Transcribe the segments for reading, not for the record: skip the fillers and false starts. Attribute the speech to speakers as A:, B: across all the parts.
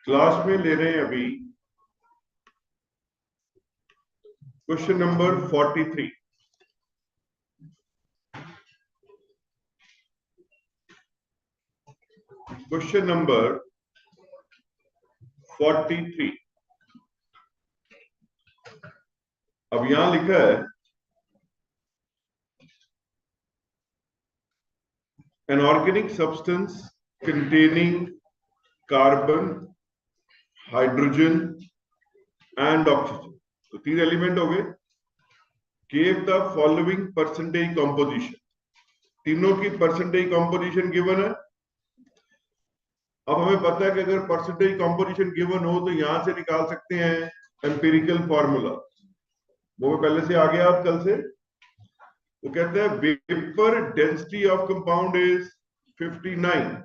A: Class में ले रहे हैं अभी क्वेश्चन नंबर 43। Question number 43। अब यहां लिखा है an organic substance containing carbon, hydrogen and oxygen। तो तीन एलिमेंट हो गए। Give the following percentage composition. तीनों की परसेंटेज कंपोजिशन गिवन है। अब हमें पता है कि अगर परसेंटेज कंपोजिशन गिवन हो तो यहां से निकाल सकते हैं एम्पिरिकल फॉर्मूला। वो पहले से आ गया आप कल से। वो कहते हैं vapour density of compound is 59।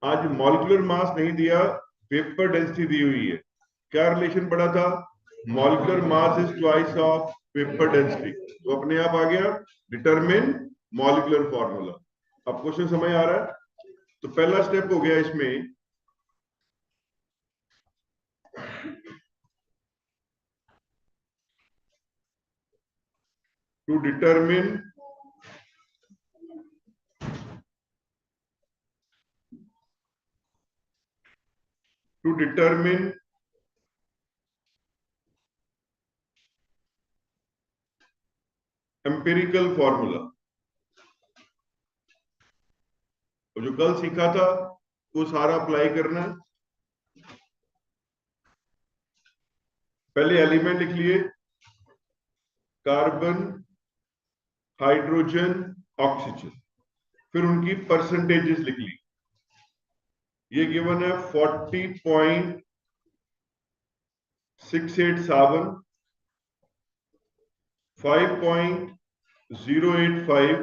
A: आज मॉलिक्यूलर मास नहीं दिया, वेपर डेंसिटी दी हुई है। क्या रिलेशन पड़ा था? Molecular mass is twice of vapour density. तो अपने आप आ गया डिटरमिन मॉलिक्यूलर फॉर्मूला। अब क्वेश्चन समझ आ रहा है? तो पहला स्टेप हो गया इसमें टू डिटरमिन एम्पिरिकल फॉर्मूला। तो जो कल सीखा था वो सारा अप्लाई करना है। पहले एलिमेंट लिख लिए, कार्बन, हाइड्रोजन, ऑक्सीजन। फिर उनकी परसेंटेजेस लिख ली। ये गिवन है 40.687, 5.085,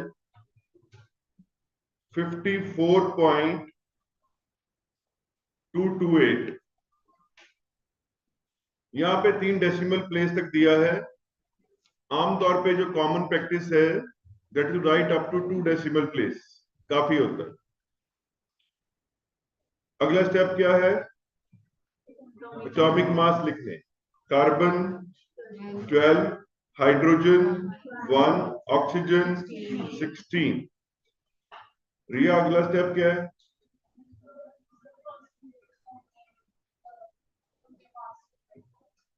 A: 54.228। यहां पे 3 डेसिमल प्लेस तक दिया है। आमतौर पे जो कॉमन प्रैक्टिस है that you write up to 2 decimal place, काफी होता है। अगला स्टेप क्या है? एटॉमिक मास लिखने। Carbon 12, hydrogen 1, oxygen 16। रिया अगला स्टेप क्या है?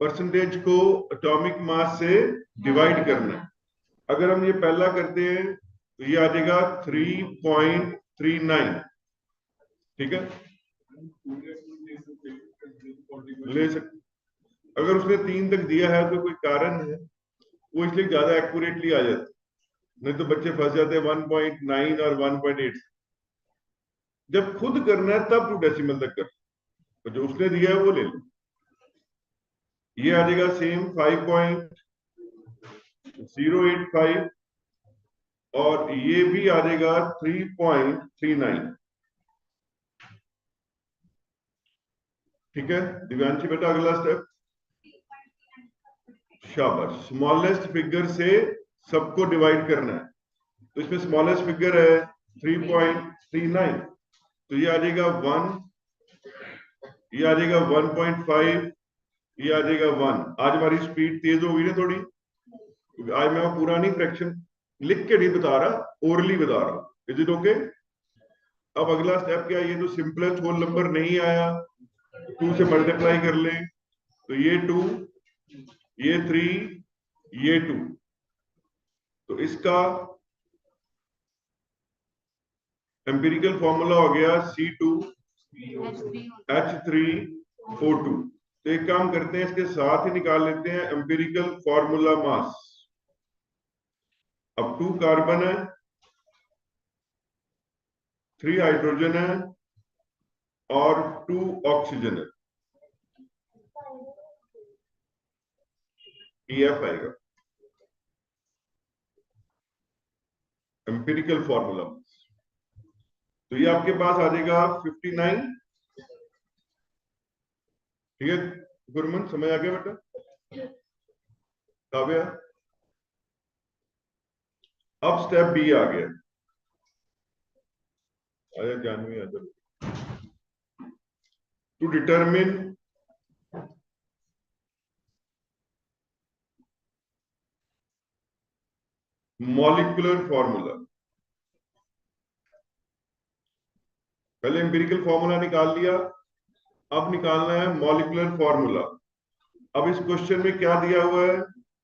A: परसेंटेज को एटॉमिक मास से डिवाइड करना है। अगर हम ये पहला करते हैं तो ये आ जाएगा 3.39। ठीक है, ले सकते। अगर उसने 3 तक दिया है तो कोई कारण है, वो इसलिए ज्यादा एक्यूरेटली आ जाता है। नहीं तो बच्चे फंस जाते हैं 1.9 और 1.8। जब खुद करना है तब 2 डेसिमल तक कर, तो जो उसने दिया है वो ले लो। ये आ जाएगा सेम 5.085 और ये भी आ जाएगा 3.39। ठीक है दिव्यांशी बेटा, अगला स्टेप। शाबाश, स्मॉलेस्ट फिगर से सबको डिवाइड करना है। तो इसमें स्मॉलेस्ट फिगर है 3.39, तो ये आ जाएगा 1, ये आ जाएगा 1.5, ये आ जाएगा 1। आज हमारी स्पीड तेज हो गई ना थोड़ी। आज मैं पूरा नहीं, फ्रैक्शन लिख के नहीं बता रहा, ओरली बता रहा हूं। Is it okay? अब अगला स्टेप क्या है? ये तो सिंपलेस्ट होल नंबर नहीं आया, 2 से मल्टीप्लाई कर ले। तो ये 2, ये 3, ये 2। तो इसका एम्पिरिकल फॉर्मूला हो गया C2H3O2। तो एक काम करते हैं, इसके साथ ही निकाल लेते हैं एम्पिरिकल फॉर्मूला मास। अब 2 कार्बन है, 3 हाइड्रोजन है और 2 ऑक्सीजन है। EF आएगा एम्पिरिकल फॉर्मूला। तो ये आपके पास आ जाएगा 59। ठीक है गुरमन, समझ आ गया बेटा? काव्या, अब स्टेप बी आ गया। आया जानवी, आ जाओ। To determine molecular formula. पहले एम्पिरिकल फॉर्मूला निकाल लिया, अब निकालना है मॉलिक्यूलर फॉर्मूला। अब इस क्वेश्चन में क्या दिया हुआ है?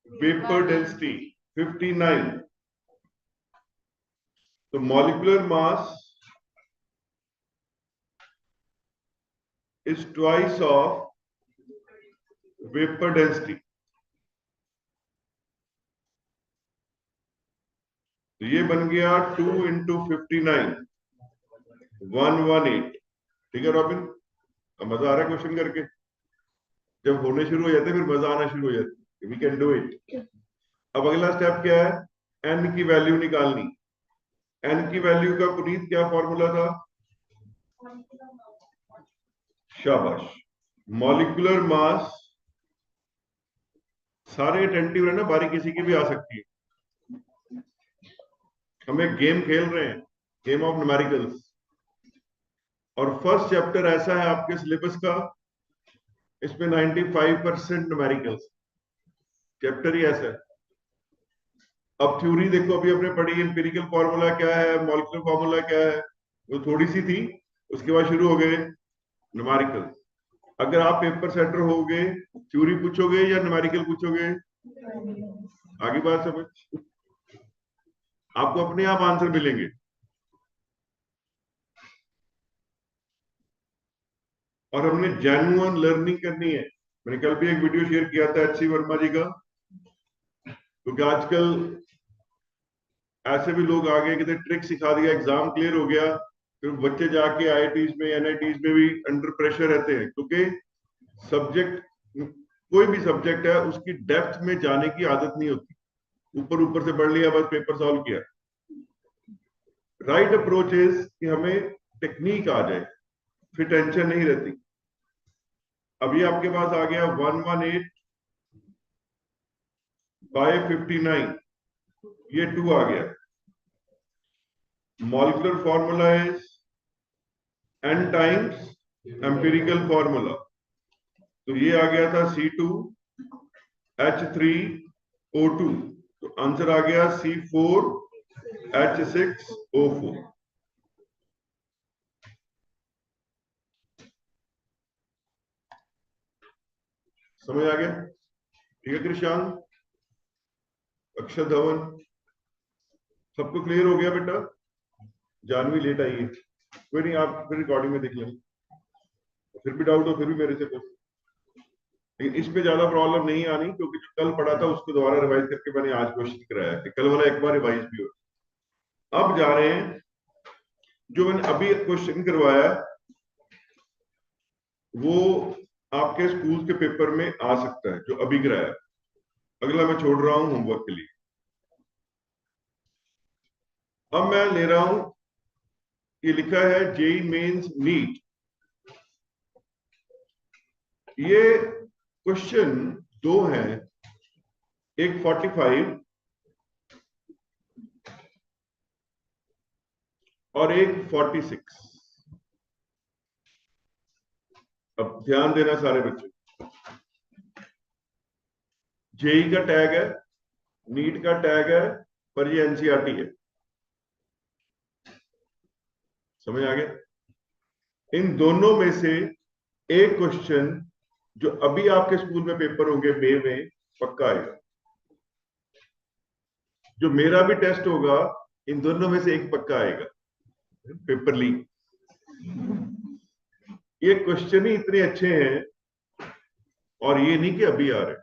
A: Vapour density 59। तो molecular mass is twice of vapour density. तो ये बन गया 2 इंटू 59, 118। ठीक है रॉबिन, अब मजा आ रहा है क्वेश्चन करके? जब होने शुरू हो जाते फिर मजा आना शुरू हो जाती। We can do it. अब अगला स्टेप क्या है? एन की वैल्यू निकालनी। एन की वैल्यू का पुनीत क्या फॉर्मूला था? शाबाश। मॉलिक्यूलर मास, सारे अटेंटिव है ना, बारी किसी की भी आ सकती है। हम एक गेम खेल रहे हैं, गेम ऑफ न्यूमेरिकल्स, और फर्स्ट चैप्टर ऐसा है आपके सिलेबस का, इसमें 95% न्यूमेरिकल्स, चैप्टर ही ऐसा है। अब थ्योरी देखो, अभी हमने पढ़ी एम्पिरिकल फॉर्मूला क्या है, मॉलिक्यूलर फॉर्मूला क्या है, वो थोड़ी सी थी, उसके बाद शुरू हो गए न्यूमेरिकल। अगर आप पेपर सेटर होगे, थ्योरी पूछोगे या न्यूमेरिकल पूछोगे? आगे बात समझ, आपको अपने आप आंसर मिलेंगे। और हमने जेन्युइन लर्निंग करनी है। मैंने कल भी एक वीडियो शेयर किया था एच सी वर्मा जी का, क्योंकि आजकल ऐसे भी लोग आ गए, कहते ट्रिक सिखा दिया, एग्जाम क्लियर हो गया, फिर बच्चे जाके आईआईटीज में एनआईटीज में भी अंडर प्रेशर रहते हैं, क्योंकि सब्जेक्ट, कोई भी सब्जेक्ट है उसकी डेप्थ में जाने की आदत नहीं होती। ऊपर ऊपर से पढ़ लिया, बस पेपर सॉल्व किया। राइट अप्रोच इज कि हमें टेक्निक आ जाए, फिर टेंशन नहीं रहती। अभी आपके पास आ गया 118 बाय 59, ये 2 आ गया। Molecular formula is n times empirical formula. तो ये आ गया था C2H3O2, तो आंसर आ गया C4H6O4। समझ आ गया? ठीक है कृषांक, अक्षर धवन, सबको क्लियर हो गया बेटा? जानवी लेट आई है, कोई नहीं, आप फिर रिकॉर्डिंग में देख लेंगे, फिर भी डाउट हो फिर भी मेरे से पूछ। लेकिन इस पे ज्यादा प्रॉब्लम नहीं आनी, क्योंकि जो कल पढ़ा था उसको दोबारा रिवाइज करके मैंने आज क्वेश्चन कराया कि कल वाला एक बार रिवाइज भी हो। अब जा रहे हैं, जो मैंने अभी क्वेश्चन करवाया वो आपके स्कूल के पेपर में आ सकता है, जो अभी कराया। अगला मैं छोड़ रहा हूं होमवर्क के लिए। अब मैं ले रहा हूं, ये लिखा है जेई मेंस नीट। ये क्वेश्चन दो हैं, एक 45 और एक 46। अब ध्यान देना सारे बच्चे, जेई का टैग है, नीट का टैग है, पर ये एनसीईआरटी है। समझ आ गया? इन दोनों में से एक क्वेश्चन जो अभी आपके स्कूल में पेपर होंगे मई में, पक्का आएगा। जो मेरा भी टेस्ट होगा, इन दोनों में से एक पक्का आएगा, पेपर लीक। ये क्वेश्चन ही इतने अच्छे हैं, और ये नहीं कि अभी आ रहे,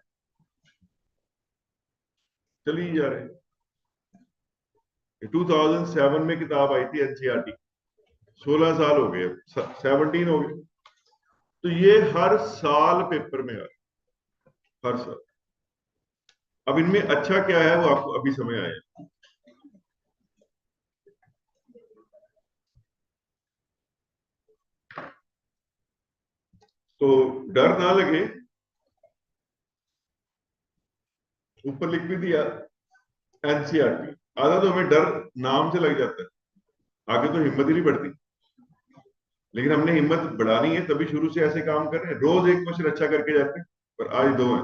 A: चली जा रहे। 2007 में किताब आई थी एनसीईआरटी, 16 साल हो गए, 17 हो गए। तो ये हर साल पेपर में आ रहा, हर साल। अब इनमें अच्छा क्या है वो आपको अभी समझ आया। तो डर ना लगे, ऊपर लिख भी दिया एनसीईआरटी। आधा तो हमें डर नाम से लग जाता है, आगे तो हिम्मत ही नहीं बढ़ती। लेकिन हमने हिम्मत बढ़ानी है, तभी शुरू से ऐसे काम कर रहे हैं। रोज एक क्वेश्चन अच्छा करके जाते हैं, पर आज दो है।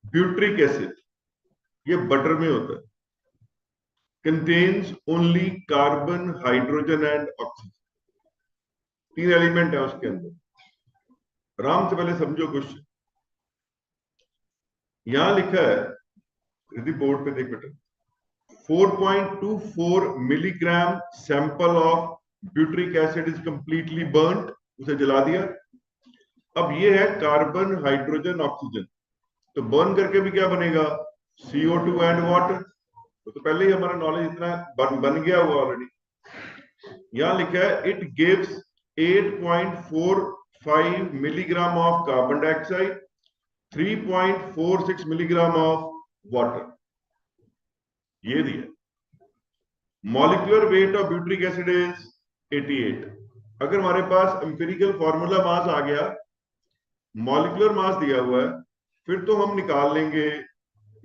A: ब्यूट्रिक एसिड, ये बटर में होता है, contains only carbon, hydrogen and oxygen. तीन एलिमेंट है उसके अंदर। आराम से पहले समझो क्वेश्चन। यहां लिखा है, यदि बोर्ड पे देख बेटा, 4.24 milligram sample of butyric acid is completely burned, उसे जला दिया। अब ये है कार्बन, हाइड्रोजन, ऑक्सीजन, तो बर्न करके भी क्या बनेगा, CO2 एंड वाटर। तो पहले ही हमारा नॉलेज इतना बन गया हुआ ऑलरेडी। यहां लिखा है it gives 8.45 milligram of carbon dioxide, 3.46 milligram of water, ये दिया। Molecular weight of butyric acid is 88। अगर हमारे पास एम्पिरिकल फॉर्मूला मास आ गया, मॉलिक्यूलर मास दिया हुआ है, फिर तो हम निकाल लेंगे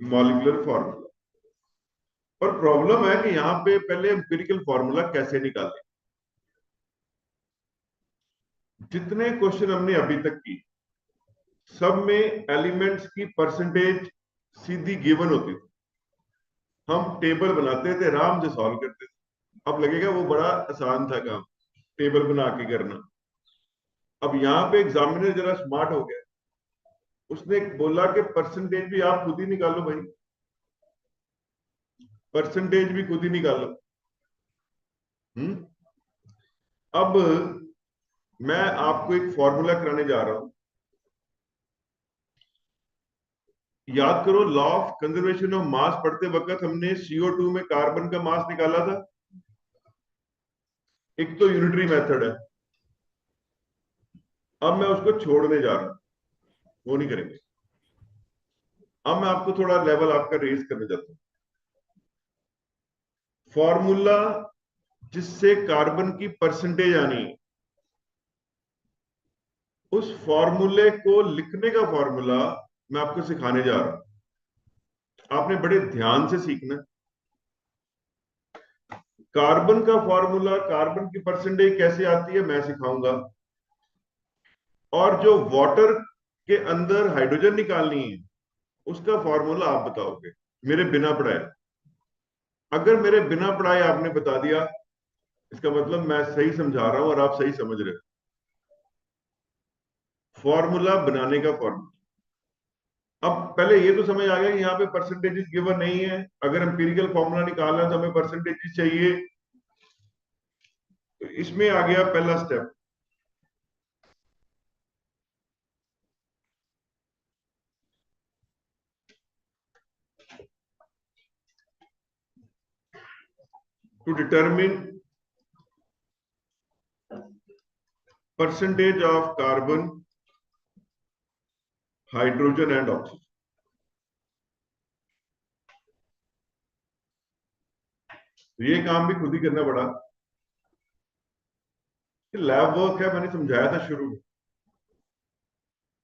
A: मॉलिक्यूलर फॉर्मूला। पर प्रॉब्लम है कि यहां पे पहले एम्पिरिकल फॉर्मूला कैसे निकालें। जितने क्वेश्चन हमने अभी तक की, सब में एलिमेंट्स की परसेंटेज सीधी गिवन होती थी। हम टेबल बनाते थे, आराम से सॉल्व करते थे। अब लगेगा वो बड़ा आसान था काम, टेबल बना के करना। अब यहाँ पे एग्जामिनर जरा स्मार्ट हो गया, उसने बोला कि परसेंटेज भी आप खुद ही निकालो भाई, परसेंटेज भी खुद ही निकालो। अब मैं आपको एक फॉर्मूला कराने जा रहा हूं। याद करो, law of conservation of mass पढ़ते वक्त हमने CO2 में कार्बन का मास निकाला था। एक तो यूनिटरी मेथड है, अब मैं उसको छोड़ने जा रहा हूं, वो नहीं करेंगे। अब मैं आपको थोड़ा लेवल आपका रेज करने जाता हूं। फॉर्मूला जिससे कार्बन की परसेंटेज आनी है, उस फॉर्मूले को लिखने का फॉर्मूला मैं आपको सिखाने जा रहा हूं। आपने बड़े ध्यान से सीखना है। कार्बन का फॉर्मूला, कार्बन की परसेंटेज कैसे आती है मैं सिखाऊंगा, और जो वाटर के अंदर हाइड्रोजन निकालनी है उसका फॉर्मूला आप बताओगे मेरे बिना पढ़ाए। अगर मेरे बिना पढ़ाए आपने बता दिया, इसका मतलब मैं सही समझा रहा हूं और आप सही समझ रहे हो। फॉर्मूला बनाने का फॉर्मूला। अब पहले ये तो समझ आ गया कि यहाँ पे परसेंटेजेस गिवन नहीं है। अगर एम्पिरिकल फॉर्मूला निकालना है तो हमें परसेंटेजेस चाहिए। तो इसमें आ गया पहला step, to determine percentage of carbon, hydrogen and oxygen. ये काम भी खुद ही करना पड़ा, लैब वर्क है, मैंने समझाया था शुरू में।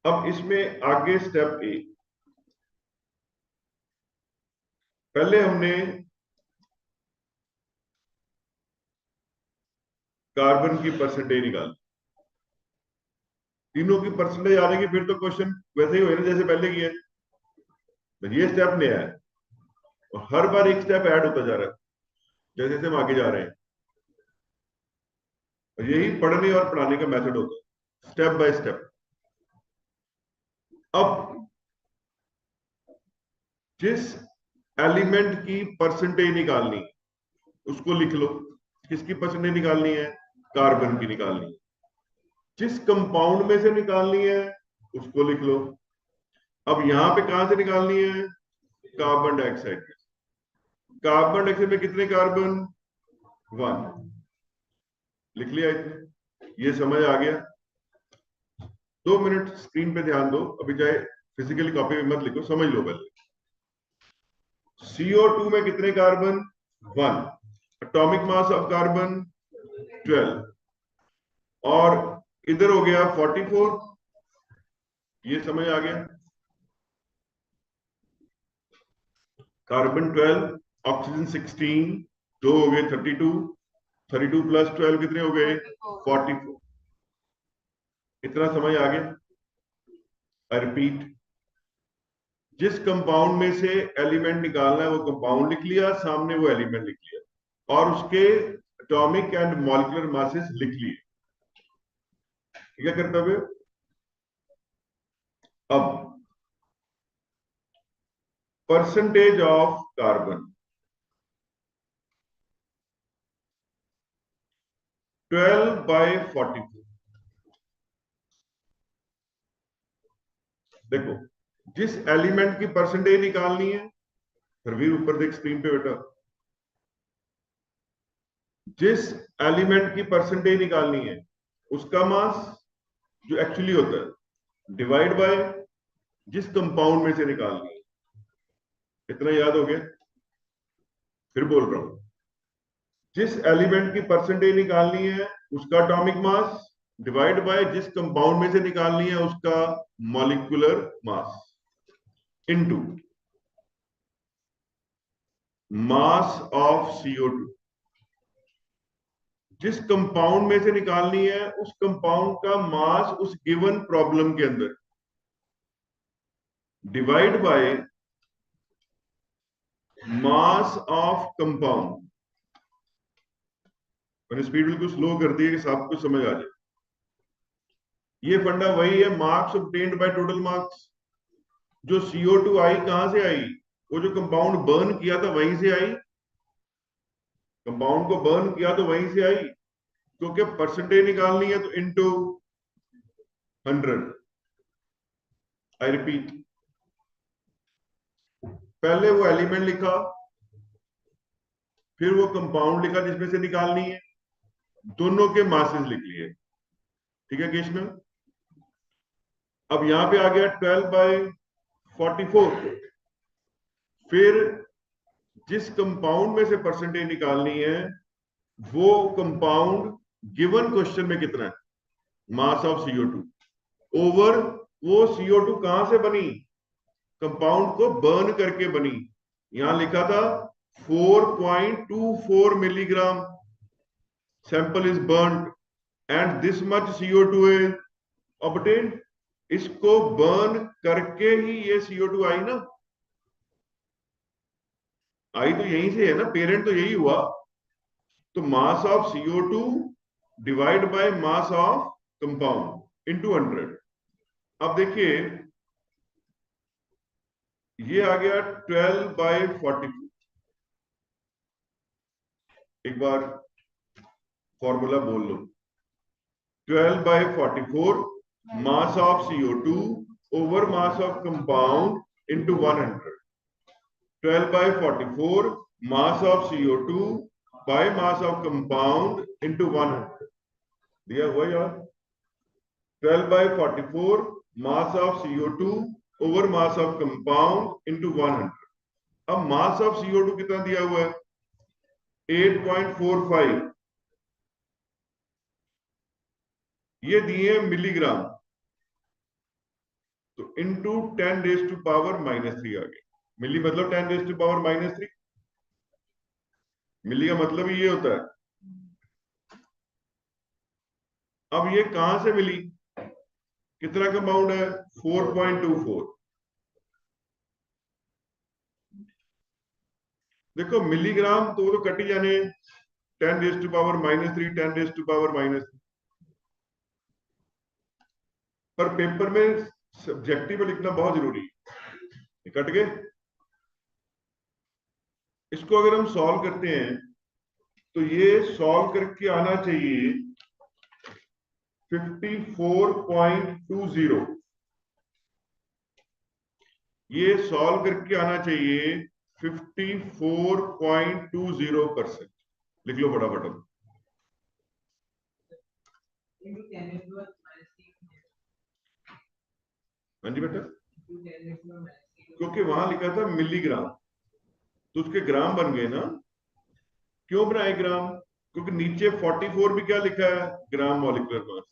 A: अब इसमें आगे स्टेप ए, पहले हमने कार्बन की परसेंटेज निकाली। तीनों की परसेंटेज आ जाएगी, फिर तो क्वेश्चन वैसे ही होगा जैसे पहले किया। ये स्टेप नया है और हर बार एक स्टेप ऐड होता जा रहा है जैसे जैसे हम आगे जा रहे हैं। और यही पढ़ने और पढ़ाने का मेथड होता है, स्टेप बाय स्टेप। अब जिस एलिमेंट की परसेंटेज निकालनी उसको लिख लो। किसकी परसेंटेज निकालनी है, कार्बन की निकालनी है। जिस कंपाउंड में से निकालनी है उसको लिख लो। अब यहां पे कहां से निकालनी है, कार्बन डाइऑक्साइड। कार्बन डाइऑक्साइड में कितने कार्बन, 1, लिख लिया इतने। ये समझ आ गया। 2 मिनट स्क्रीन पे ध्यान दो, अभी चाहे फिजिकली कॉपी में मत लिखो, समझ लो पहले। CO2 में कितने carbon, 1, atomic mass of carbon 12, और इधर हो गया 44। ये समझ आ गया, कार्बन 12, ऑक्सीजन 16, दो हो गए 32, 32 प्लस 12 कितने हो गए 44। इतना समझ आ गया। आई रिपीट, जिस कंपाउंड में से एलिमेंट निकालना है वो कंपाउंड लिख लिया, सामने वो एलिमेंट लिख लिया और उसके एटॉमिक एंड मॉलिक्यूलर मासेस लिख लिए। क्या कर्तव्य? अब परसेंटेज ऑफ कार्बन 12/44। देखो, जिस एलिमेंट की परसेंटेज निकालनी है, फिर भी ऊपर देख स्क्रीन पे बेटा, जिस एलिमेंट की परसेंटेज निकालनी है उसका मास जो एक्चुअली होता है डिवाइड बाय जिस कंपाउंड में से निकालनी है। इतना याद हो गया? फिर बोल रहा हूं, जिस एलिमेंट की परसेंटेज निकालनी है उसका एटॉमिक मास डिवाइड बाय जिस कंपाउंड में से निकालनी है उसका molecular mass into mass of CO2। जिस कंपाउंड में से निकालनी है उस कंपाउंड का मास उस गिवन प्रॉब्लम के अंदर divide by mass of compound. मैंने स्पीड बिल्कुल स्लो कर दी है कि सबको समझ आ जाए। ये फंडा वही है, marks obtained by total marks. जो CO2 आई कहां से आई? वो जो कंपाउंड बर्न किया था वहीं से आई। कंपाउंड को बर्न किया तो वहीं से आई, क्योंकि परसेंटेज निकालनी है तो इनटू 100। आई रिपीट, पहले वो एलिमेंट लिखा, फिर वो कंपाउंड लिखा जिसमें से निकालनी है, दोनों के मासेस लिख लिए। ठीक है कृष्ण? अब यहां पे आ गया 12/44। फिर जिस कंपाउंड में से परसेंटेज निकालनी है वो कंपाउंड गिवन क्वेश्चन में कितना है, मास ऑफ CO2 ओवर वो CO2 कहां से बनी, कंपाउंड को बर्न करके बनी। यहां लिखा था 4.24 milligram sample is burn and this much CO2 is obtained. इसको बर्न करके ही ये CO2 आई ना, आई तो यहीं से है ना, पेरेंट तो यही हुआ। तो mass of CO2 divide by mass of compound into 100। अब देखिए ये आ गया 12/44। एक बार फॉर्मूला बोल लो, 12/44 mass of CO2 over mass of compound into 100। 12/44 mass of CO2 by mass of compound into 100 दिया हुआ यार। 12/44 mass of CO2 over mass of compound into 100। अब mass of CO2 कितना दिया हुआ है 8.45, ये दिए मिलीग्राम, तो इनटू 10⁻³ आ गया। मिली मतलब 10⁻³ मिली का मतलब ही ये होता है। अब ये कहां से मिली, कितना कंपाउंड है 4.24। देखो मिलीग्राम तो वो तो कट ही जाने, 10⁻³ 10⁻³ पर पेपर में सब्जेक्टिव लिखना बहुत जरूरी है। कट गए, इसको अगर हम सॉल्व करते हैं तो ये सॉल्व करके आना चाहिए 54.20। ये सॉल्व करके आना चाहिए 54.20%। लिख लो फटाफट। हाँ जी बेटा, क्योंकि वहां लिखा था मिलीग्राम तो उसके ग्राम बन गए ना। क्यों बनाए ग्राम? क्योंकि नीचे 44 भी क्या लिखा है, ग्राम मॉलिक्यूलर मास,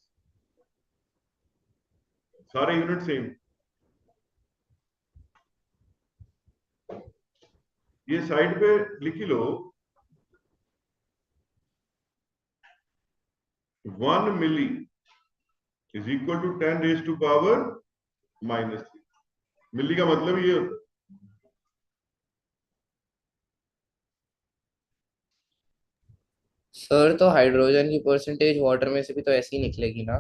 A: सारे यूनिट सेम। ये साइड पे लिख लो 1 milli is equal to 10 raise to power -3। Milli का मतलब ये होता है।
B: सर तो हाइड्रोजन की परसेंटेज वाटर में से भी तो ऐसी ही निकलेगी ना?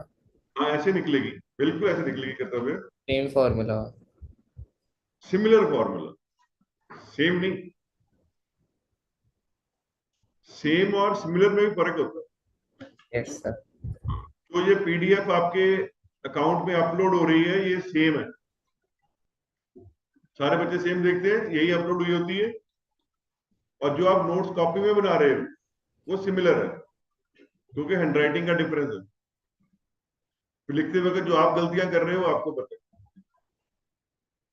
A: हाँ, ऐसे निकलेगी, बिल्कुल ऐसे निकलेगी कर्तव्य।
B: Same formula.
A: Similar formula, same नहीं, सेम और सिमिलर में भी फर्क होता है।
B: Yes sir.
A: तो ये पीडीएफ आपके अकाउंट में अपलोड हो रही है, ये सेम है, सारे बच्चे सेम देखते हैं, यही अपलोड हुई होती है। और जो आप नोट्स कॉपी में बना रहे हो वो सिमिलर है, क्योंकि हैंडराइटिंग का डिफरेंस है। फिर लिखते वक्त जो आप गलतियां कर रहे हो आपको पता है,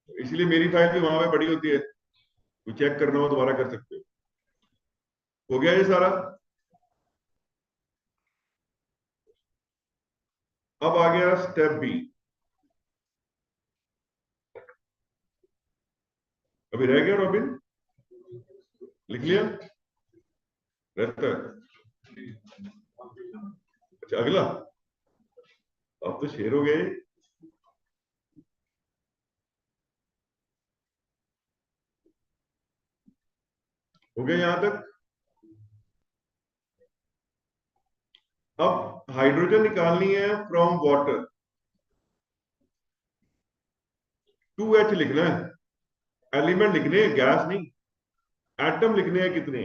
A: इसलिए मेरी फाइल भी वहां पे पड़ी होती है, तो चेक करना हो दोबारा कर सकते हो गया ये सारा। अब आ गया स्टेप बी। अभी रह गया रॉबिन, लिख लिया, रहता है। अच्छा अगला, अब तो शेर हो गए। हो गया यहां तक। अब हाइड्रोजन निकालनी है फ्रॉम वाटर। 2H लिखना है, एलिमेंट लिखने हैं, गैस नहीं। एटम लिखने हैं कितने।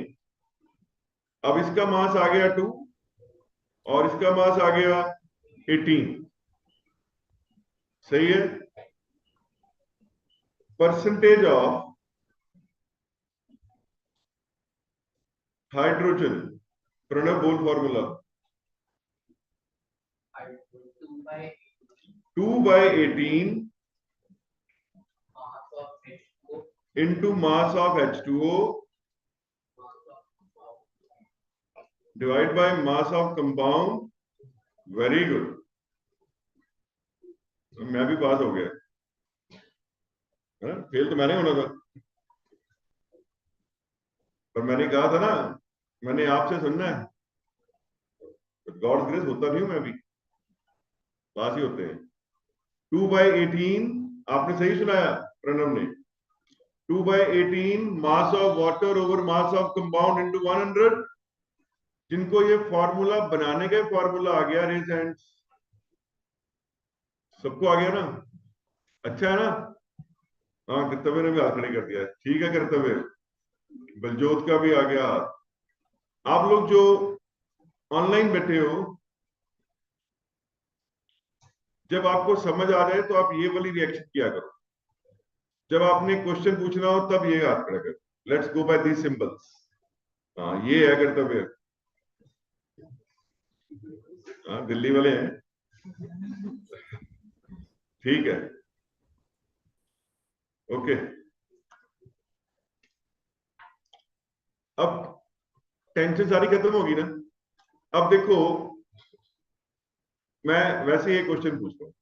A: अब इसका मास आ गया 2 और इसका मास आ गया 18। सही है। परसेंटेज ऑफ हाइड्रोजन, प्रणब बोल formula. 2/18 into mass of H2O divided by mass of compound। Very good, मैं भी पास हो गया है? फेल तो मैंने होना था, पर मैंने कहा था ना, मैंने आपसे सुनना है। गॉड ग्रेस होता नहीं हूं मैं भी, पास ही होते हैं। 2/18, आपने सही सुनाया प्रणव ने। 2/18 mass of water over mass of compound into 100। जिनको ये फॉर्मूला बनाने का फॉर्मूला आ गया, रेज हैंड। सबको आ गया ना, अच्छा है ना। हाँ, कर्तव्य ने भी हाथ खड़े कर दिया है, ठीक है कर्तव्य। बलजोत का भी आ गया। आप लोग जो ऑनलाइन बैठे हो, जब आपको समझ आ जाए तो आप ये वाली रिएक्शन किया करो। जब आपने क्वेश्चन पूछना हो तब ये हाथ खड़ा करो। Let's go by these symbols. हाँ, ये है कर्तव्य। हाँ, दिल्ली वाले हैं, ठीक है, ओके। अब टेंशन सारी खत्म होगी ना। अब देखो, मैं वैसे ये क्वेश्चन पूछता हूँ।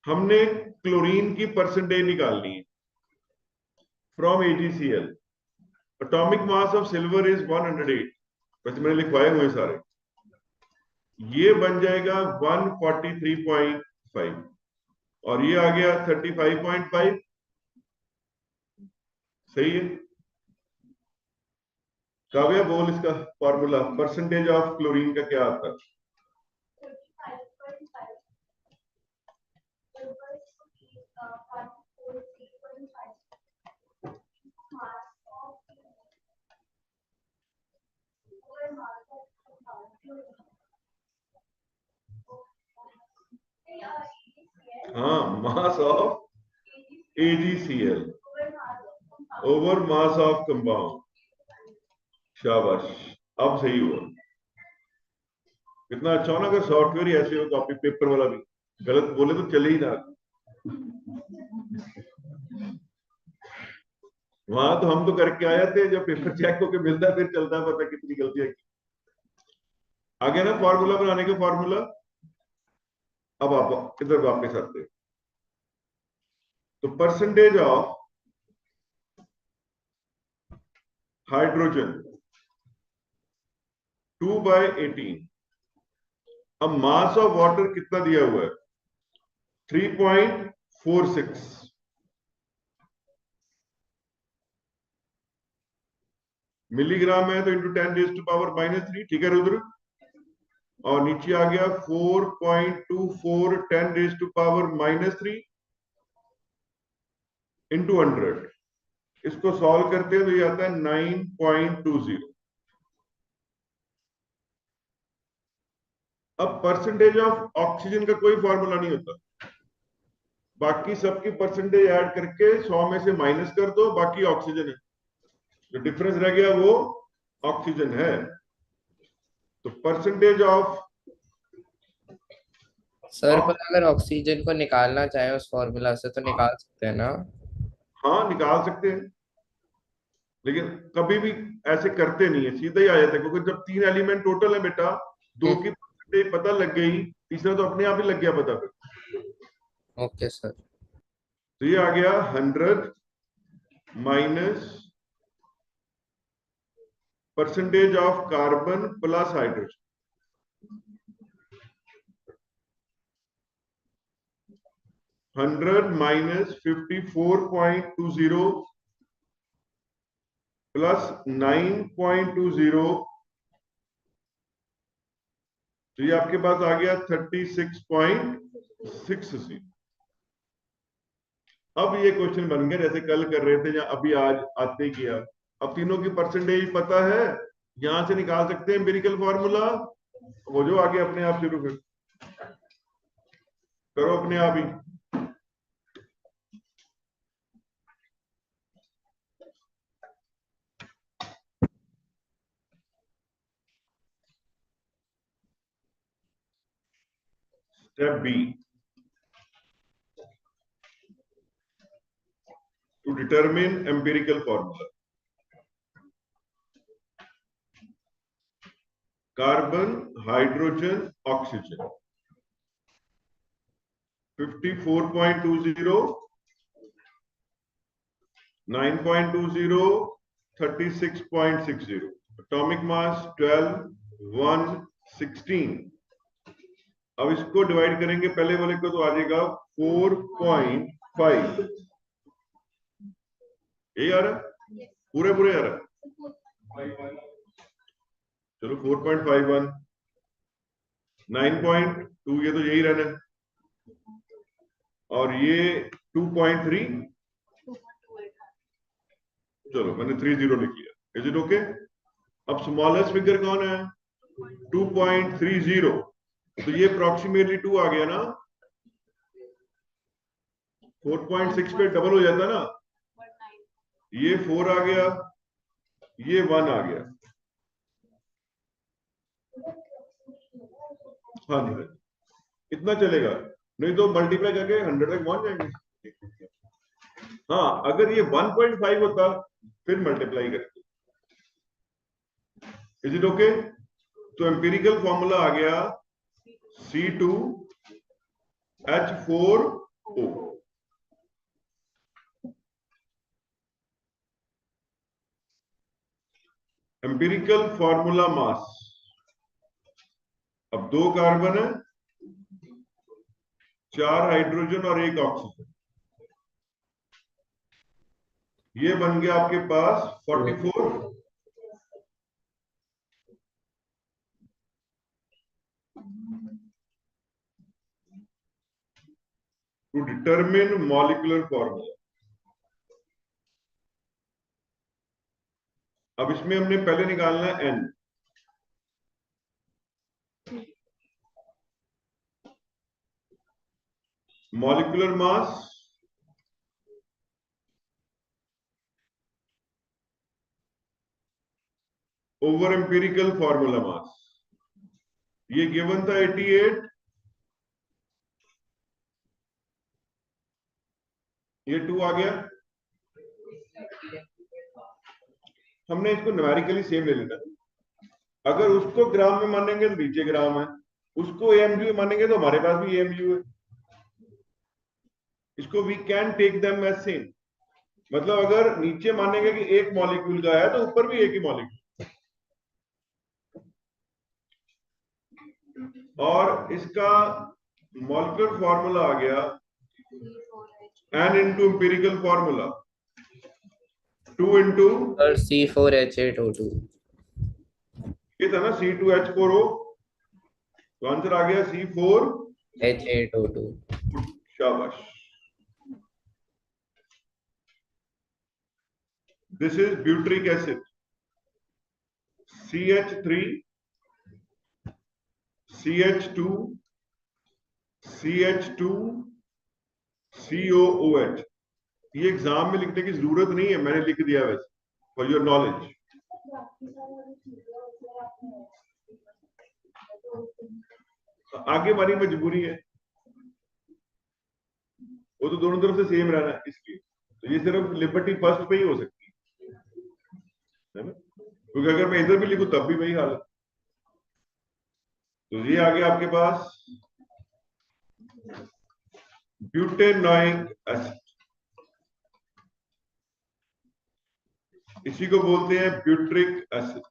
A: हमने क्लोरीन की परसेंटेज निकालनी है from AgCl। Atomic mass of silver is 108, वैसे मैंने लिखवाए हुए सारे। ये बन जाएगा 143.5 और ये आ गया 35.5। सही है। काव्या बोल इसका फॉर्मूला, परसेंटेज ऑफ क्लोरीन का क्या आता है। हाँ, mass of AgCl over mass of compound. शाबाश, अब सही हुआ। कितना अच्छा हो ना अगर सॉफ्टवेयर ही ऐसे हो, कॉपी पेपर वाला भी गलत बोले तो चले ही ना। वहां तो हम तो करके आए थे, जब पेपर चेक होके मिलता है फिर चलता है पता कितनी गलतियां की। आगे ना फॉर्मूला बनाने का फॉर्मूला। अब आप इधर वापस आते हैं। तो परसेंटेज ऑफ हाइड्रोजन 2/18। अब मास ऑफ वाटर कितना दिया हुआ है? 3.46 मिलीग्राम है, तो इंटू 10⁻³ ठीक है रुद्र। और नीचे आ गया 4.24 10⁻³ इंटू 100। इसको सॉल्व करते हैं तो ये आता है 9.20। अब परसेंटेज ऑफ ऑक्सीजन का कोई फॉर्मूला नहीं होता, बाकी सबकी परसेंटेज ऐड करके 100 में से माइनस कर दो, बाकी ऑक्सीजन है, जो डिफरेंस रह गया वो ऑक्सीजन है। तो परसेंटेज ऑफ
B: सर पर अगर ऑक्सीजन को निकालना चाहे उस फॉर्मूला से तो निकाल सकते हैं ना?
A: हाँ निकाल सकते हैं, लेकिन कभी भी ऐसे करते नहीं है, सीधा ही आ जाता है, क्योंकि जब 3 एलिमेंट टोटल है बेटा, 2 की परसेंटेज पता लग गई, तीसरा तो अपने आप ही लग गया पता फिर।
B: Okay sir.
A: तो ये आ गया 100 minus percentage of carbon plus hydrogen, 100 minus 54.20 plus 9.20, तो ये आपके पास आ गया 36.60। अब ये क्वेश्चन बन गया जैसे कल कर रहे थे या अभी आज आते किया। अब तीनों की परसेंटेज पता है, यहां से निकाल सकते हैं एम्पिरिकल फॉर्मूला। हो जो आगे अपने आप शुरू, फिर करो अपने आप ही। Step B, to determine empirical formula. Carbon, hydrogen, oxygen 54.20, 9.20, 36.60, atomic mass 12, 1, 16। अब इसको डिवाइड करेंगे पहले वाले को, तो आ जाएगा 4.5। ये आ रहा पूरे पूरे आ रहा। चलो 4.51, 9.2, ये तो यही रहना है, और ये 2.3, चलो मैंने 30 लिख लिया। Is it okay? अब स्मॉलेस्ट फिगर कौन है? 2.30, तो ये अप्रोक्सीमेटली 2 आ गया ना, 4.6 पे डबल हो जाता ना, ये 4 आ गया, ये 1 आ गया। हाँ जी, इतना चलेगा, नहीं तो मल्टीप्लाई करके 100 तक पहुंच जाएंगे। हाँ अगर ये 1.5 होता फिर मल्टीप्लाई करके। Is it okay? तो एम्पिरिकल फॉर्मूला आ गया C2H4O। एम्पिरिकल फॉर्मूला मास, अब 2 कार्बन है, 4 हाइड्रोजन और 1 ऑक्सीजन, ये बन गया आपके पास 44। To determine molecular formula. अब इसमें हमने पहले निकालना है N। Molecular mass over empirical formula mass, ये गिवन था 88, ये 2 आ गया। हमने इसको न्यूमेरिकली सेम ले लेना, अगर उसको ग्राम में मानेंगे तो नीचे ग्राम है, उसको एएमयू मानेंगे तो हमारे पास भी एएमयू है। इसको we can take them as same, मतलब अगर नीचे मानेंगे कि एक मॉलिक्यूल का है तो ऊपर भी एक ही मॉलिक्यूल। और इसका मॉलिक्यूलर फॉर्मूला आ गया n into empirical formula 2 into
B: और C4H8O2
A: ये था ना C2H4O, तो आंसर आ गया C4
B: H8O2।
A: शाबाश। This is butyric acid CH3 CH2 CH2 COOH। ये एग्जाम में लिखने की जरूरत नहीं है, मैंने लिख दिया वैसे फॉर योर नॉलेज। आगे हमारी मजबूरी है, वो तो दोनों तरफ से सेम रहना है, इसलिए तो ये सिर्फ लिबर्टी फर्स्ट पे ही हो सकती है ना, क्योंकि अगर मैं इधर भी लिखूं तब भी वही हाल है। तो ये आ गया आपके पास ब्यूटेनॉइक एसिड, इसी को बोलते हैं ब्यूट्रिक एसिड।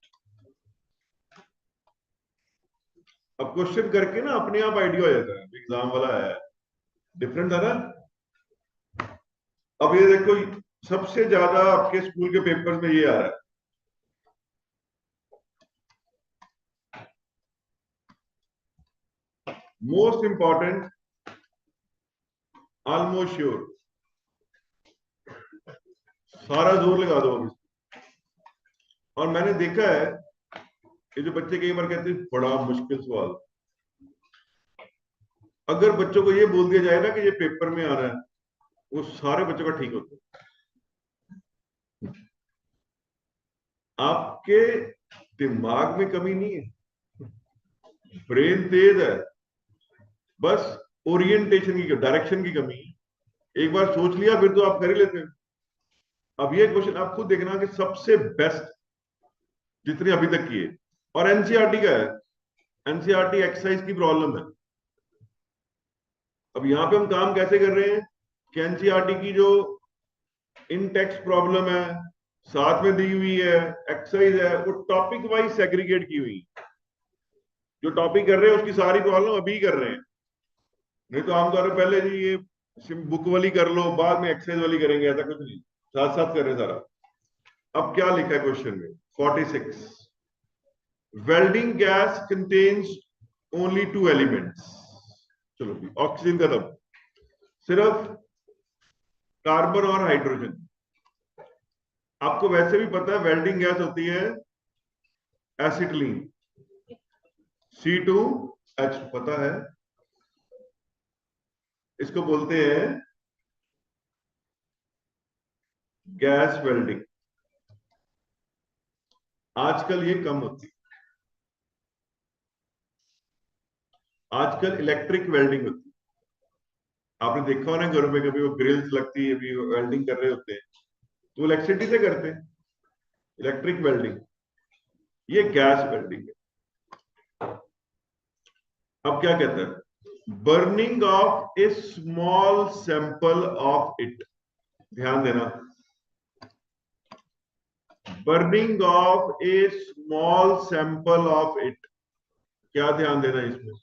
A: अब क्वेश्चन करके ना अपने आप आइडिया हो जाता है, एग्जाम वाला है डिफरेंट था ना। अब ये देखो, सबसे ज्यादा आपके स्कूल के पेपर्स में ये आ रहा है, मोस्ट इंपॉर्टेंट, ऑलमोस्ट श्योर, सारा जोर लगा दो अभी। और मैंने देखा है ये जो बच्चे कई बार कहते हैं बड़ा मुश्किल सवाल, अगर बच्चों को ये बोल दिया जाए ना कि ये पेपर में आ रहा है, वो सारे बच्चों का ठीक होता है। आपके दिमाग में कमी नहीं है, ब्रेन तेज है, बस ओरिएंटेशन की, डायरेक्शन की कमी है। एक बार सोच लिया फिर तो आप कर ही लेते हैं। अब ये क्वेश्चन आप खुद देखना कि सबसे बेस्ट जितने अभी तक किए, और एनसीईआरटी का है, एनसीईआरटी एक्सरसाइज की प्रॉब्लम है। अब यहां पे हम काम कैसे कर रहे हैं कि एनसीईआरटी की जो इन टेक्स्ट प्रॉब्लम है साथ में दी हुई है, एक्सरसाइज है, वो टॉपिक वाइज सेग्रीगेट की हुई। जो टॉपिक कर रहे हैं उसकी सारी प्रॉब्लम अभी कर रहे हैं, नहीं तो आमतौर पर पहले जी ये बुक वाली कर लो बाद में एक्सरसाइज वाली करेंगे, ऐसा कुछ नहीं, साथ साथ कर रहे सारा। अब क्या लिखा है क्वेश्चन में 46, welding gas contains only 2 elements. चलो ऑक्सीजन का तब सिर्फ कार्बन और हाइड्रोजन। आपको वैसे भी पता है वेल्डिंग गैस होती है एसिटिलीन C2H, पता है, इसको बोलते हैं गैस वेल्डिंग। आजकल ये कम होती है, आजकल इलेक्ट्रिक वेल्डिंग होती है। आपने देखा हो ना घरों में, कभी वो ग्रिल्स लगती है, अभी वेल्डिंग कर रहे होते हैं, तो इलेक्ट्रिसिटी से करते हैं इलेक्ट्रिक वेल्डिंग, ये गैस वेल्डिंग है। अब क्या कहता है, burning of A small sample of it, ध्यान देना, burning of A small sample of it, क्या ध्यान देना इसमें।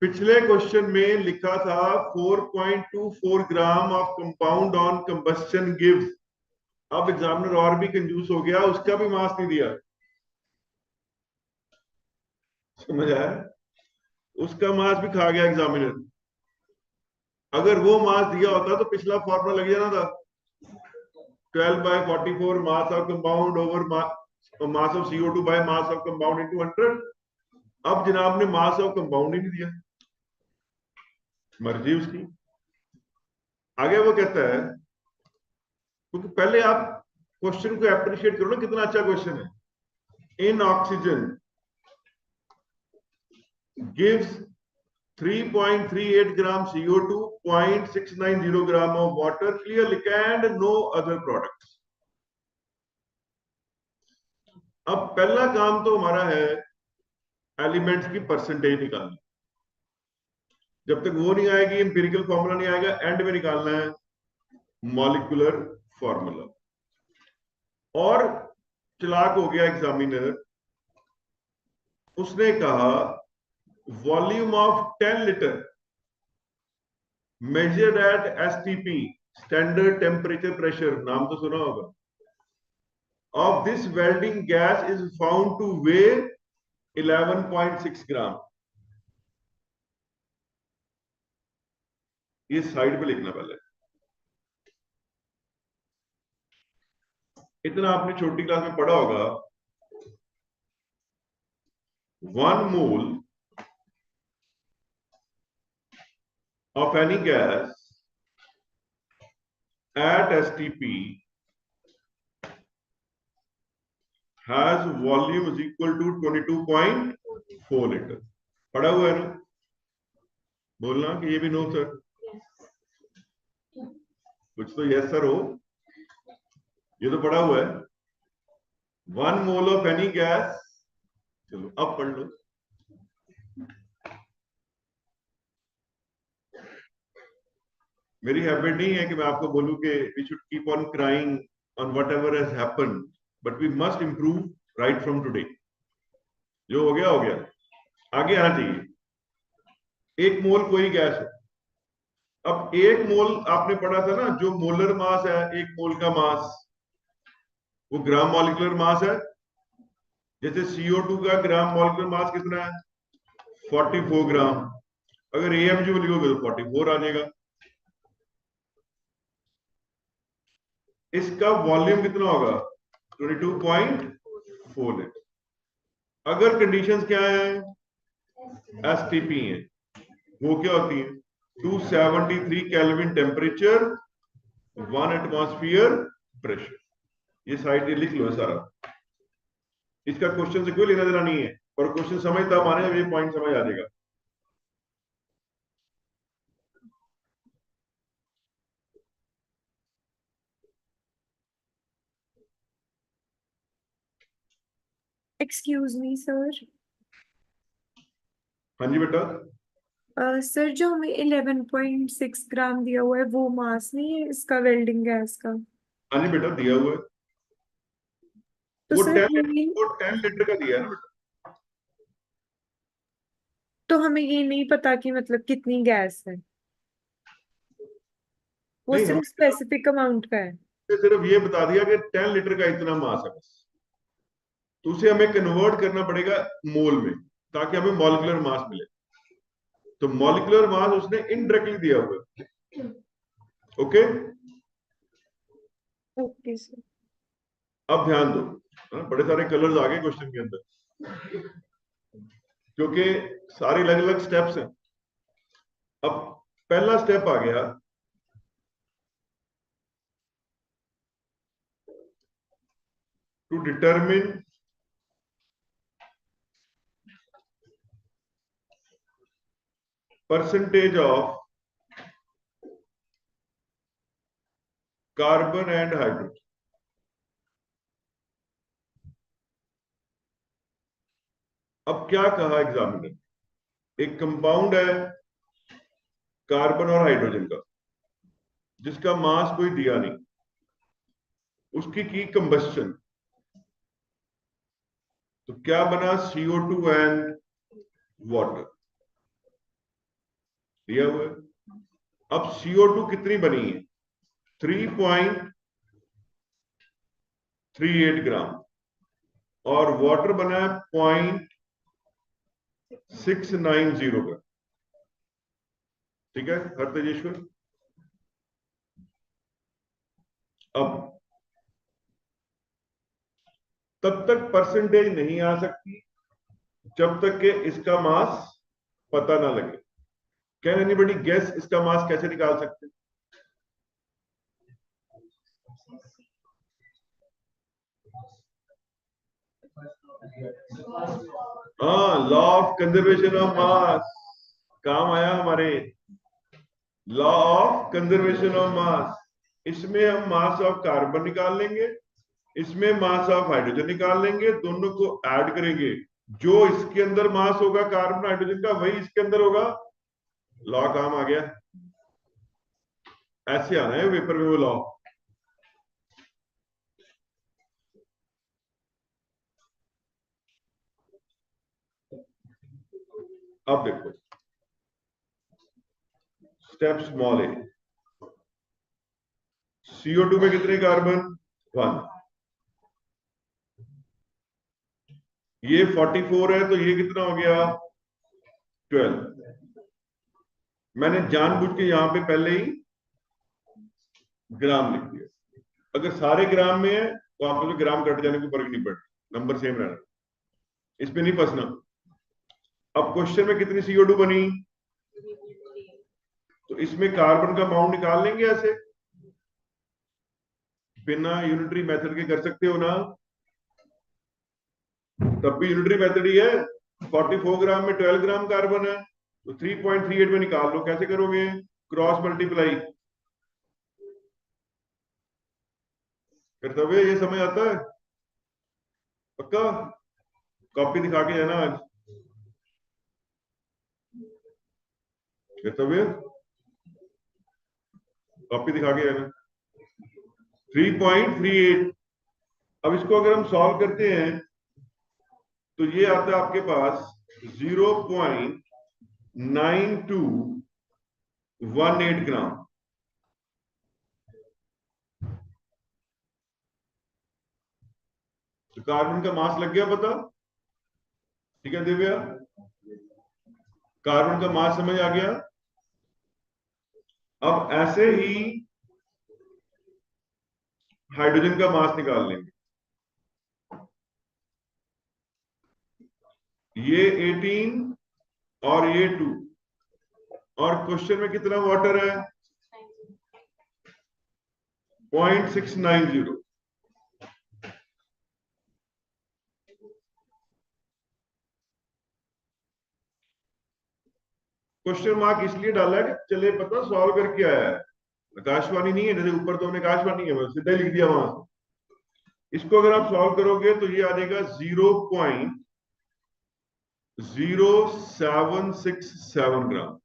A: पिछले क्वेश्चन में लिखा था 4.24 gram of compound on combustion gives. अब एग्जामिनर और भी कंजूस हो गया, उसका भी मास नहीं दिया, समझ आया, उसका मास भी खा गया एग्जामिनर। अगर वो मास दिया होता तो पिछला फॉर्मूला लग जाना था, 12/44 mass of compound over mass of CO2 by mass of compound into 100। अब जनाब ने मास ऑफ कंपाउंड ही नहीं दिया, मर्जी उसकी। आगे वो कहता है, क्योंकि पहले आप क्वेश्चन को अप्रिशिएट करो ना, कितना अच्छा क्वेश्चन है। इन oxygen gives 3.38 gram CO2, 0.690 gram of water, clear liquid and no other products। अब पहला काम तो हमारा है एलिमेंट्स की परसेंटेज निकालनी। जब तक वो नहीं आएगी, एम्पिरिकल फॉर्मूला नहीं आएगा, एंड में निकालना है मॉलिक्यूलर फॉर्मूला। और चालाक हो गया एग्जामिनर, उसने कहा volume of 10 litre measured at STP, standard temperature pressure, नाम तो सुना होगा, of this welding gas is found to weigh 11.6 ग्राम। ये साइड पे लिखना पहले। इतना आपने छोटी क्लास में पढ़ा होगा, 1 मोल of any gas at STP has volume is equal to 22.4 litre. पढ़ा हुआ है ना? बोलना कि ये भी नो सर, कुछ तो यस सर हो, ये तो पढ़ा हुआ है। 1 मोल ऑफ एनी गैस, चलो अब पढ़ लो। मेरी हैबिट नहीं है कि मैं आपको बोलूं कि we should keep on crying on whatever has happened, but we must improve right from today. जो हो गया, आगे आना चाहिए। 1 मोल कोई गैस हो, अब 1 मोल आपने पढ़ा था ना, जो मोलर मास है 1 मोल का मास, वो ग्राम मॉलिक्यूलर मास है। जैसे CO2 का ग्राम मॉलिक्यूलर मास कितना है? 44 ग्राम। अगर AMG लिखोगे तो 44 आ जाएगा। इसका वॉल्यूम कितना होगा? 22.4 लीटर। अगर कंडीशंस क्या है? STP है, वो क्या होती है? 273 केल्विन टेम्परेचर, 1 एटमॉस्फेयर प्रेशर। ये साइड ये लिख लो है सारा। इसका क्वेश्चन से कोई लेना देना नहीं है, और क्वेश्चन समझ तब आने जब ये पॉइंट समझ आ जाएगा।
C: Excuse me sir.
A: हाँ जी बेटा।
C: सर जो हमें 11.6 ग्राम दिया हुआ है वो मास नहीं है इसका वेल्डिंग गैस का?
A: हाँ जी बेटा, दिया हुआ है।
C: तो
A: वो
C: सर
A: 10 लीटर का दिया है ना बेटा।
C: तो हमें ये नहीं पता कि मतलब कितनी गैस है, वो
A: नहीं,
C: सिर्फ स्पेसिफिक अमाउंट का है।
A: हमने सिर्फ ये बता दिया कि 10 लीटर का इतना मास है बस। तो उसे हमें कन्वर्ट करना पड़ेगा मोल में, ताकि हमें मॉलिक्यूलर मास मिले। तो मॉलिक्यूलर मास उसने इनडायरेक्टली दिया हुआ है। Okay,
C: okay sir.
A: अब ध्यान दो, बड़े सारे कलर्स आ गए क्वेश्चन के अंदर, क्योंकि सारे अलग अलग स्टेप्स हैं। अब पहला स्टेप आ गया, to determine percentage of carbon and hydrogen. अब क्या कहा एग्जामिनर? एक कंपाउंड है कार्बन और हाइड्रोजन का, जिसका मास कोई दिया नहीं, उसकी की कंबस्शन, तो क्या बना? CO2 एंड वाटर दिया हुआ है। अब CO2 कितनी बनी है? 3.38 ग्राम, और वाटर बना है 0.690 ग्राम। ठीक है हर तेजेश्वर? अब तब तक परसेंटेज नहीं आ सकती जब तक कि इसका मास पता ना लगे। कैन एनीबॉडी गेस इसका मास कैसे निकाल सकते हैं? हाँ, law of conservation of mass काम आया हमारे। Law of conservation of mass, इसमें हम मास ऑफ कार्बन निकाल लेंगे, इसमें मास ऑफ हाइड्रोजन निकाल लेंगे, दोनों को ऐड करेंगे, जो इसके अंदर मास होगा कार्बन हाइड्रोजन का वही इसके अंदर होगा। लॉ काम आ गया। ऐसे आना है पेपर में वो लॉ। अब देखो स्टेप स्मॉल ए, CO2 में कितने कार्बन? 1। ये 44 है तो ये कितना हो गया? 12। मैंने जानबूझ के यहां पे पहले ही ग्राम लिख दिया। अगर सारे ग्राम में है तो आपको तो ग्राम कट जाने को फर्क नहीं पड़ता, नंबर सेम रहना, इसमें नहीं फंसना। अब क्वेश्चन में कितनी CO2 बनी? तो इसमें कार्बन का अमाउंट निकाल लेंगे ऐसे, बिना यूनिटरी मेथड के कर सकते हो ना, तब भी यूनिटरी मेथड ही है। 44 ग्राम में 12 ग्राम कार्बन है तो 3.38 में निकाल लो। कैसे करोगे? Cross multiply. करते हुए ये समझ आता है? पक्का? कॉपी दिखा के जाना आज। करते हुए कॉपी दिखा के जाना। 3.38। अब इसको अगर हम सॉल्व करते हैं तो ये आता है आपके पास 0.9218 ग्राम। तो कार्बन का मास लग गया पता? ठीक है दिव्या, कार्बन का मास समझ आ गया। अब ऐसे ही हाइड्रोजन का मास निकाल लेंगे। ये 18 और ये 2, और क्वेश्चन में कितना वाटर है? 0.690। क्वेश्चन मार्क इसलिए डाला है कि चले पता सॉल्व करके आया है, आकाशवाणी नहीं है, जैसे ऊपर तो हमने आकाशवाणी है, सीधा लिख दिया वहां से। इसको अगर आप सॉल्व करोगे तो ये आ जाएगा 0.0767 ग्राम।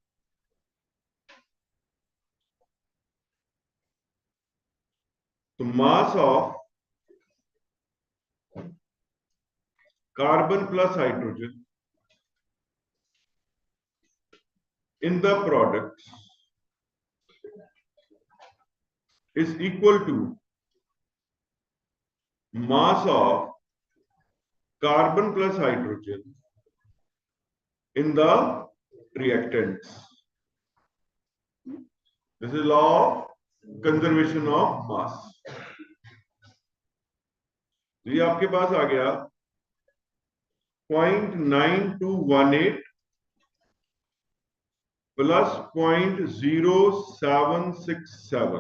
A: तो mass of carbon plus hydrogen in the product is equal to mass of carbon plus hydrogen in the reactants. This is law of conservation of mass. ये आपके पास आ गया 0.9218 प्लस 0.0767,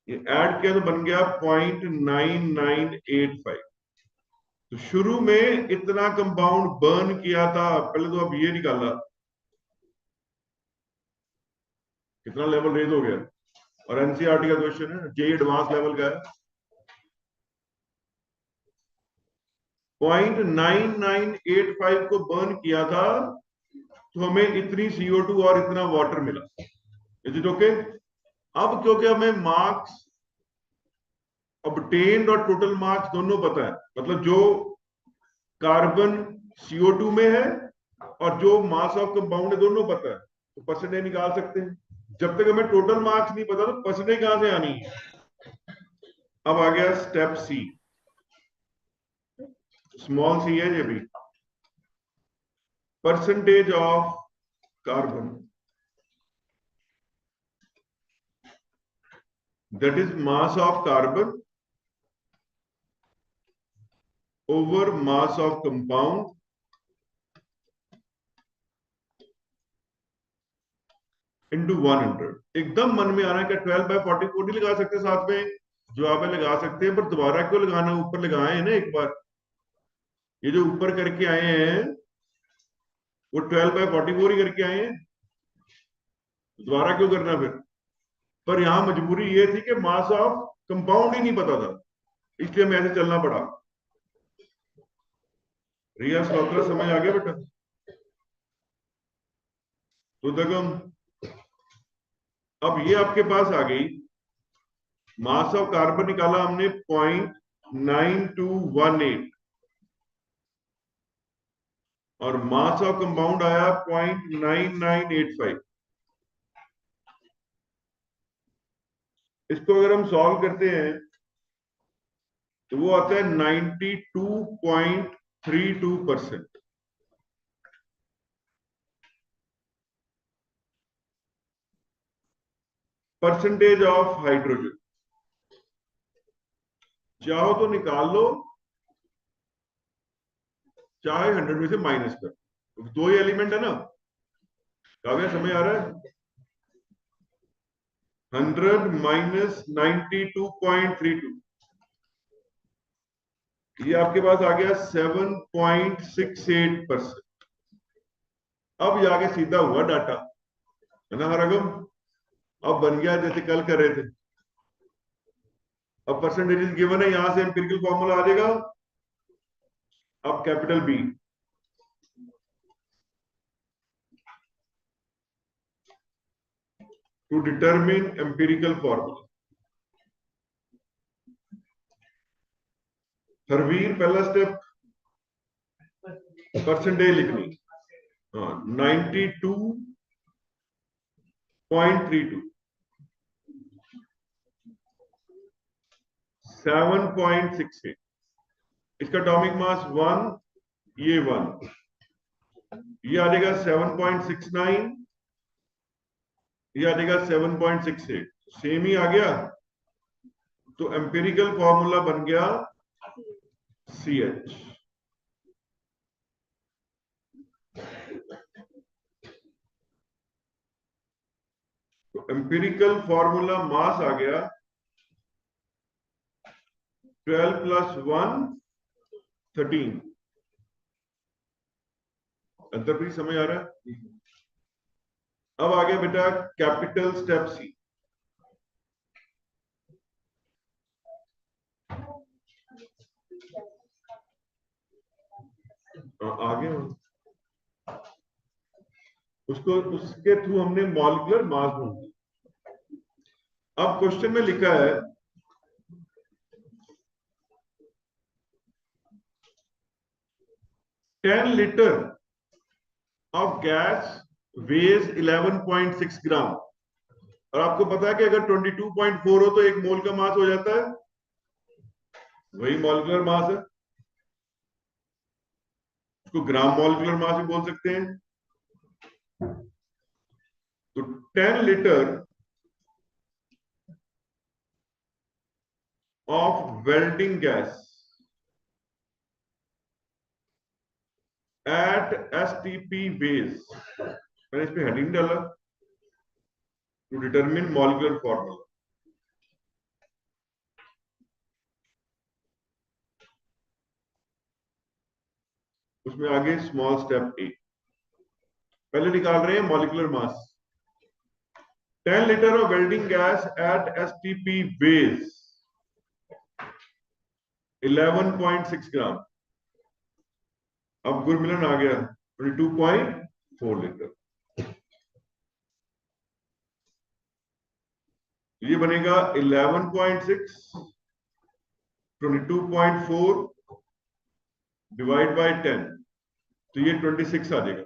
A: ये ऐड किया तो बन गया 0.9985। तो शुरू में इतना कंपाउंड बर्न किया था, पहले तो अब ये निकाला कितना लेवल रेज हो गया, और एनसीईआरटी का क्वेश्चन है, जे एडवांस लेवल का है। 0.9985 को बर्न किया था तो हमें इतनी CO2 और इतना वाटर मिला। Is it okay? अब क्योंकि हमें मार्क्स ऑब्टेन्ड और टोटल मार्क्स दोनों पता है, मतलब जो कार्बन CO2 में है और जो मास ऑफ कंपाउंड है दोनों पता है, तो परसेंटेज निकाल सकते हैं। जब तक हमें टोटल मार्क्स नहीं पता तो परसेंटेज कहां से आनी है? अब आ गया स्टेप सी, स्मॉल सी है ये भी, percentage of carbon, that is mass of carbon over mass of compound into 100। एकदम मन में आना है कि 12/44 नहीं लगा सकते साथ में, जो आप लगा सकते हैं, पर दोबारा क्यों लगाना? ऊपर लगाए हैं ना एक बार, ये जो ऊपर करके आए हैं वो 12/44 ही करके आए हैं, दोबारा क्यों करना फिर? पर यहां मजबूरी ये थी कि मास ऑफ कंपाउंड ही नहीं पता था, इसलिए हमें ऐसे चलना पड़ा। रिया स्लोत्रा समझ आ गया बेटा? तो दगम, अब ये आपके पास आ गई, मास ऑफ कार्बन निकाला हमने 0.9218, और मास ऑफ कंपाउंड आया 0.9985। इसको अगर हम सॉल्व करते हैं तो वो आता है 92.32%। परसेंटेज ऑफ हाइड्रोजन चाहो तो निकाल लो, चाहे 100 में से माइनस कर, तो दो ही एलिमेंट है ना। काव्या समझ आ रहा है? 100 माइनस 92.32, ये आपके पास आ गया 7.68%। अब जाके सीधा हुआ डाटा, है ना हरगम? अब बन गया जैसे कल कर रहे थे। अब परसेंटेज गिवन है, यहां से एम्पिरिकल फॉर्मूला आ जाएगा। अब capital B, to determine empirical formula. Harvir पहला स्टेप परसेंटेज लिखनी। हाँ, 92.32, 7.68। इसका एटॉमिक मास 1, ये 1, ये आ जाएगा 7.69, ये आ जाएगा 7.68, सेम ही आ गया। तो एम्पिरिकल फॉर्मूला बन गया CH। तो एम्पिरिकल फॉर्मूला मास आ गया 12 + 1 13। अंतर भी समझ आ रहा है? अब आ गया बेटा कैपिटल स्टेप C। आगे उसको, उसके थ्रू हमने मॉलिक्यूलर मास ढूंढा। अब क्वेश्चन में लिखा है 10 लीटर ऑफ गैस वेज 11.6 ग्राम। और आपको पता है कि अगर 22.4 हो तो एक मोल का मास हो जाता है, वही मॉलिक्यूलर मास है। उसको ग्राम मॉलिक्यूलर मास भी बोल सकते हैं। तो 10 litre of welding gas at STP base, मैंने इस पे हेडिंग डाला, टू डिटरमिन मॉलिक्यूलर फॉर्मूला। उसमें आगे स्मॉल स्टेप ए, पहले निकाल रहे हैं molecular mass. 10 litre of welding gas at STP base 11.6 ग्राम। अब गुरमिलन आ गया 22.4 लीटर। ये बनेगा 11.6 22.4 डिवाइड बाय 10, तो ये 26 आ जाएगा।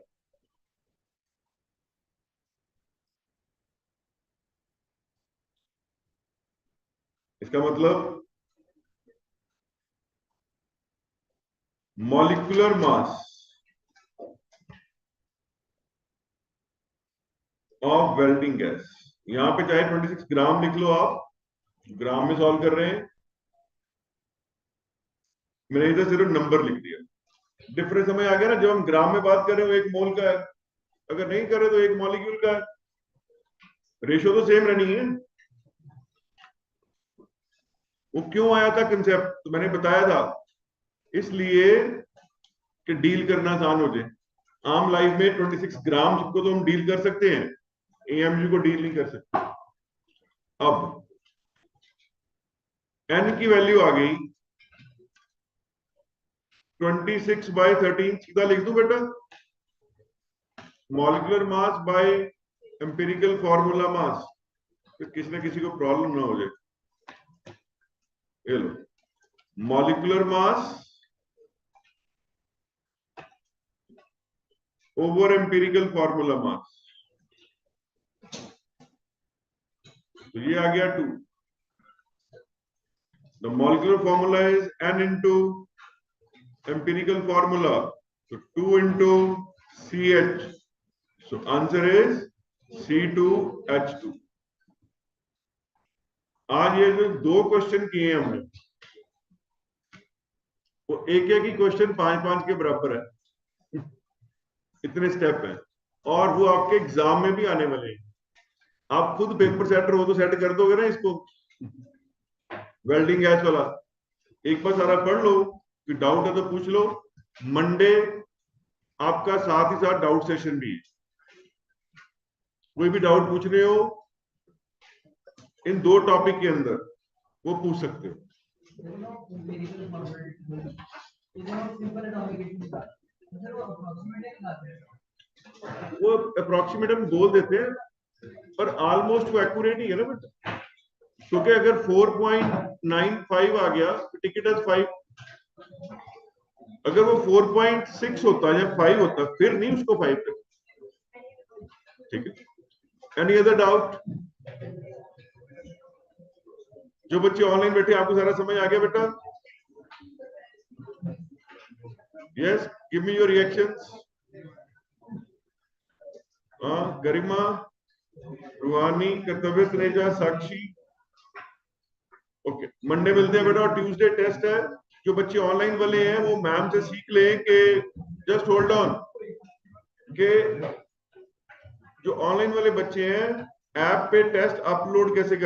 A: इसका मतलब molecular mass of welding gas, यहां पे चाहे 26 ग्राम लिख लो, आप ग्राम में सॉल्व कर रहे हैं, मैंने इधर सिर्फ नंबर लिख दिया। डिफरेंस हमें आ गया ना, जब हम ग्राम में बात कर रहे हो 1 मोल का है, अगर नहीं कर रहे तो 1 मॉलिक्यूल का है। रेशियो तो सेम रहनी है। वो क्यों आया था कंसेप्ट, तो मैंने बताया था, इसलिए कि डील करना आसान हो जाए। आम लाइफ में 26 ग्राम को तो हम डील कर सकते हैं, AMG को डील नहीं कर सकते। अब n की वैल्यू आ गई 26/13, सीधा लिख दूं बेटा, molecular mass by empirical formula मास, फिर किसी ना किसी को प्रॉब्लम ना हो जाए। ये लो, molecular mass over empirical formula mass. तो ये आ गया 2. The molecular formula is N into empirical formula. So 2 into CH. So answer is C2H2. आज ये जो 2 क्वेश्चन किए हमने, वो एक ही क्वेश्चन 5-5 के बराबर है. इतने स्टेप हैं और वो आपके एग्जाम में भी आने वाले हैं. आप खुद पेपर सेटर हो तो सेट कर दोगे ना इसको. वेल्डिंग गैस वाला एक बार सारा पढ़ लो, कि डाउट है तो पूछ लो. मंडे आपका साथ ही साथ डाउट सेशन भी है. कोई भी डाउट पूछ रहे हो इन 2 टॉपिक के अंदर, वो पूछ सकते हो. वो अप्रोक्सीमेट हम बोल देते हैं, पर ऑलमोस्ट वो एक्यूरेट ही है ना बेटा. क्योंकि अगर 4.95 आ गया तो टिकट इज 5. अगर वो 4.6 होता या 5 होता फिर नहीं उसको 5 तक. ठीक है. Any other doubt? जो बच्चे ऑनलाइन बैठे, आपको सारा समझ आ गया बेटा? Yes, give me your reactions. Garima, Ruhani, Kartavya, स्नेजा, Sakshi. Okay, Monday मिलते हैं बेटा. और ट्यूसडे टेस्ट है. जो बच्चे ऑनलाइन वाले हैं वो मैम से सीख लें कि जस्ट होल्ड ऑन, के जो ऑनलाइन वाले बच्चे हैं ऐप पे टेस्ट अपलोड कैसे